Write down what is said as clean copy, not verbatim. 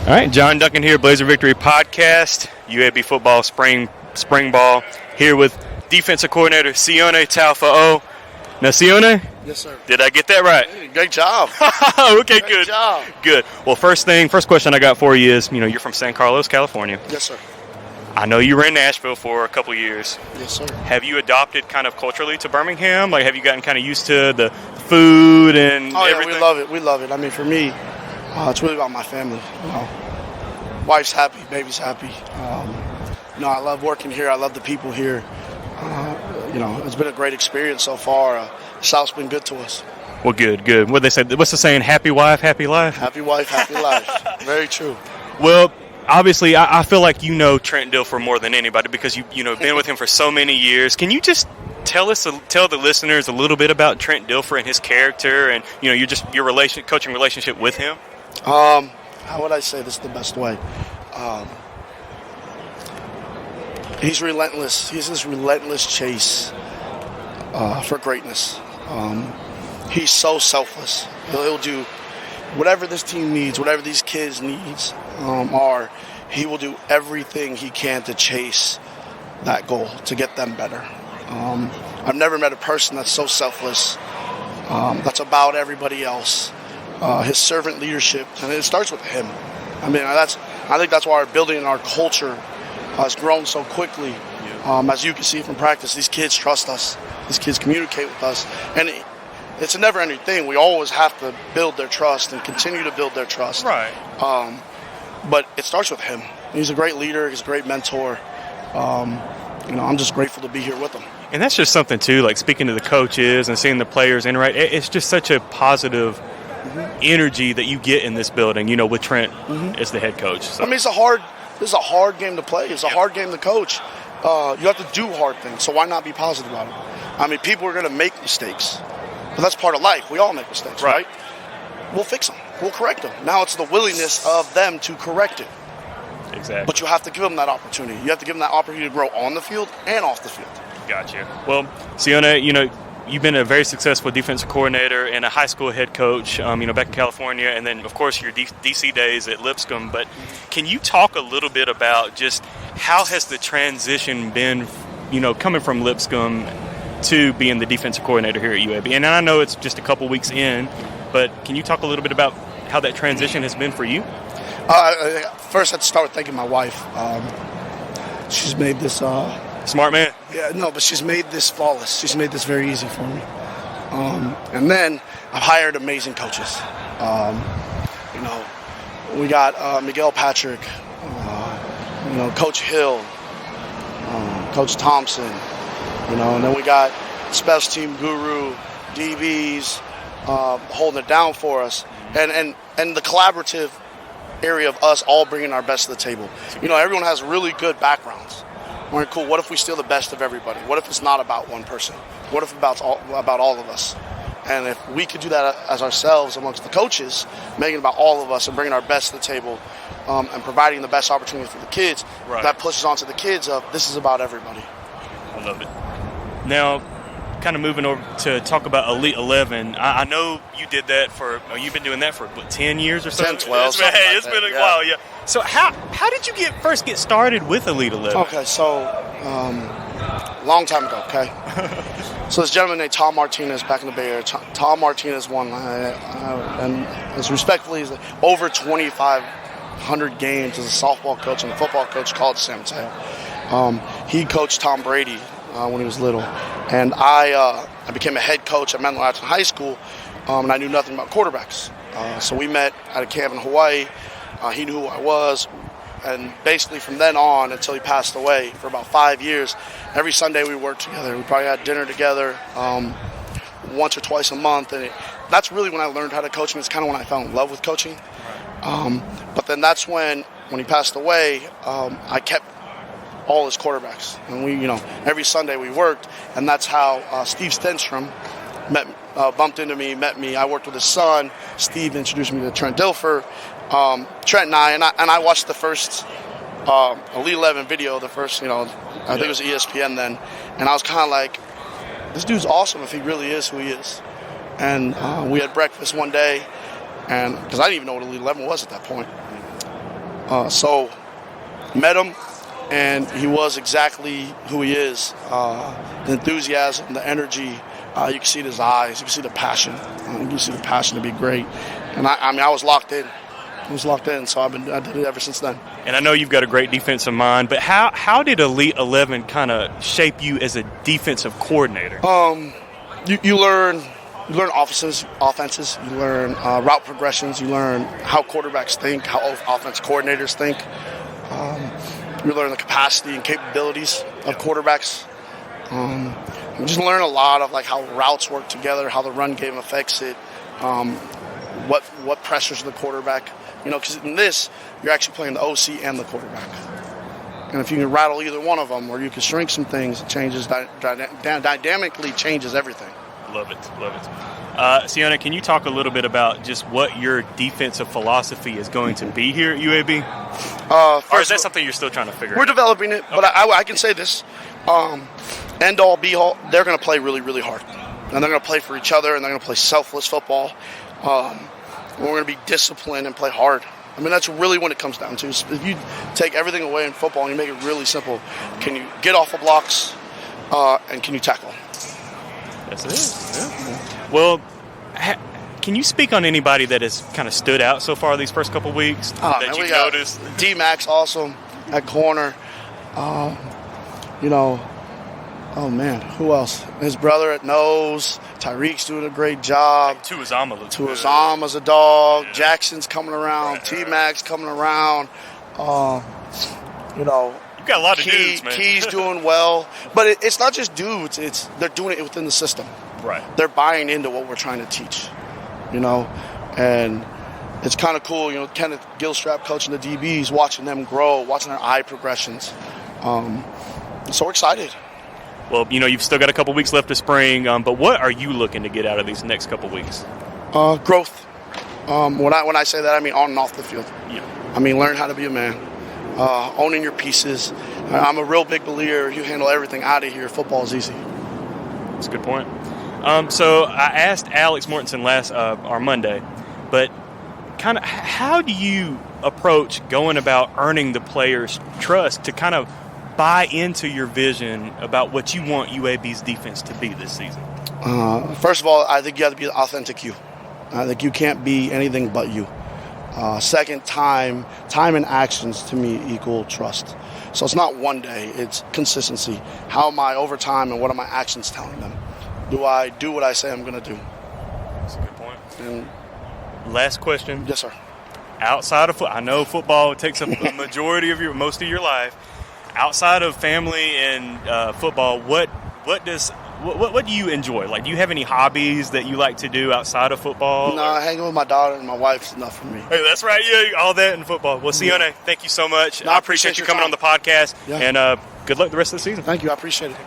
All right, John Duncan here, Blazer Victory Podcast, UAB football spring ball, here with defensive coordinator Sione Ta'ufo'ou. Now, Sione? Yes, sir. Did I get that right? Hey, great job. Okay, Great good. job. Good. Well, first question I got for you is, you're from San Carlos, California. Yes, sir. I know you were in Nashville for a couple years. Yes, sir. Have you adopted kind of culturally to Birmingham? Like, have you gotten kind of used to the food and everything? Yeah, we love it. We love it. I mean, for me, it's really about my family. Wife's happy, baby's happy. I love working here. I love the people here. It's been a great experience so far. The South's been good to us. Well, good. What they say? What's the saying? Happy wife, happy life. Happy wife, happy life. Very true. Well, obviously, I feel like you know Trent Dilfer more than anybody because you've been with him for so many years. Can you just tell the listeners a little bit about Trent Dilfer and his character and your coaching relationship with him? How would I say this the best way? He's relentless. He has this relentless chase for greatness. He's so selfless. He'll do whatever this team needs, whatever these kids needs he will do everything he can to chase that goal, to get them better. I've never met a person that's so selfless, that's about everybody else. His servant leadership, and it starts with him. I mean, I think that's why our building and our culture has grown so quickly. As you can see from practice, these kids trust us. These kids communicate with us. And it's a never-ending thing. We always have to build their trust and continue to build their trust. Right. But it starts with him. He's a great leader. He's a great mentor. I'm just grateful to be here with him. And that's just something, too, like speaking to the coaches and seeing the players interact. It's just such a positive energy that you get in this building, with Trent as the head coach. So. I mean, this is a hard game to play. It's a hard game to coach. You have to do hard things, so why not be positive about it? I mean, people are going to make mistakes, but that's part of life. We all make mistakes, right? We'll fix them. We'll correct them. Now it's the willingness of them to correct it. Exactly. But you have to give them that opportunity. You have to give them that opportunity to grow on the field and off the field. Gotcha. Well, Sione, you've been a very successful defensive coordinator and a high school head coach, back in California, and then, of course, your DC days at Lipscomb. But can you talk a little bit about just how has the transition been, coming from Lipscomb to being the defensive coordinator here at UAB? And I know it's just a couple weeks in, but can you talk a little bit about how that transition has been for you? First, I have to start with thanking my wife. She's made this... Smart man. Yeah, no, but she's made this flawless. She's made this very easy for me. And then I've hired amazing coaches. We got Miguel Patrick, Coach Hill, Coach Thompson, and then we got special team guru, DBs, holding it down for us, and the collaborative area of us all bringing our best to the table. Everyone has really good backgrounds. All right, cool. What if we steal the best of everybody? What if it's not about one person? What if it's about all of us? And if we could do that as ourselves amongst the coaches, making it about all of us and bringing our best to the table and providing the best opportunity for the kids, that pushes on to the kids of this is about everybody. I love it. Now, kind of moving over to talk about Elite 11, I know you did that you've been doing that for, 10 years or so? 10, 12. It's been a while, yeah. So how did you first get started with Elite 11? Okay, so long time ago, okay? So this gentleman named Tom Martinez back in the Bay Area, Tom Martinez won, and as respectfully as over 2,500 games as a softball coach and a football coach called San Mateo. He coached Tom Brady when he was little, and I became a head coach at Menlo Atherton High School, and I knew nothing about quarterbacks. So we met at a camp in Hawaii. He knew who I was, and basically from then on until he passed away for about 5 years, every Sunday we worked together. We probably had dinner together once or twice a month, and that's really when I learned how to coach, and it's kind of when I fell in love with coaching. But then that's when he passed away, I kept all his quarterbacks, and we, every Sunday we worked, and that's how Steve Stenstrom bumped into me, met me. I worked with his son. Steve introduced me to Trent Dilfer. Trent and I watched the first Elite 11 video, the first, I think it was ESPN then, and I was kind of like, this dude's awesome if he really is who he is. And we had breakfast one day, and because I didn't even know what Elite 11 was at that point. So met him, and he was exactly who he is. The enthusiasm, the energy. You can see it in his eyes. You can see the passion. You can see the passion to be great. And I was locked in. So I did it ever since then. And I know you've got a great defensive mind, but how did Elite 11 kind of shape you as a defensive coordinator? You learn offenses. You learn route progressions. You learn how quarterbacks think, how offense coordinators think. You learn the capacity and capabilities of quarterbacks. You just learn a lot of like how routes work together, how the run game affects it, what pressures the quarterback. Because in this, you're actually playing the OC and the quarterback. And if you can rattle either one of them, or you can shrink some things, it changes dynamically changes everything. Love it. Sione, can you talk a little bit about just what your defensive philosophy is going to be here at UAB? Or is that something you're still trying to figure out? We're developing it, but I can say this. End all, be all, they're going to play really, really hard. And they're going to play for each other, and they're going to play selfless football. We're going to be disciplined and play hard. I mean, that's really what it comes down to. If you take everything away in football and you make it really simple, can you get off of blocks and can you tackle? That's it. Yeah. Well, can you speak on anybody that has kind of stood out so far these first couple weeks that you've noticed? D-Max, awesome, at corner. Oh, man, who else? His brother at nose. Tyreek's doing a great job. Tuazama's a dog. Yeah. Jackson's coming around. Yeah. T-Max coming around. You've got a lot of dudes, man. Key's doing well. But it's not just dudes. They're doing it within the system. Right. They're buying into what we're trying to teach, And it's kind of cool, Kenneth Gilstrap coaching the DBs, watching them grow, watching their eye progressions. So we're excited. Well, you've still got a couple weeks left of spring, but what are you looking to get out of these next couple weeks? Growth. When I say that, I mean on and off the field. Yeah. I mean learn how to be a man, owning your pieces. I'm a real big believer. You handle everything out of here. Football is easy. That's a good point. So I asked Alex Mortensen last Monday, but kind of how do you approach going about earning the players' trust to kind of buy into your vision about what you want UAB's defense to be this season? First of all, I think you have to be authentic you. I think you can't be anything but you. Second, time and actions to me equal trust. So it's not one day, it's consistency. How am I over time and what are my actions telling them? Do I do what I say I'm going to do? That's a good point. And last question. Yes, sir. Outside of I know football takes up a majority of most of your life. Outside of family and football, what do you enjoy? Like, do you have any hobbies that you like to do outside of football? No, hanging with my daughter and my wife's enough for me. Hey, that's right. Yeah, all that in football. Well, Sione, thank you so much. No, I appreciate you coming on the podcast, and good luck the rest of the season. Thank you. I appreciate it.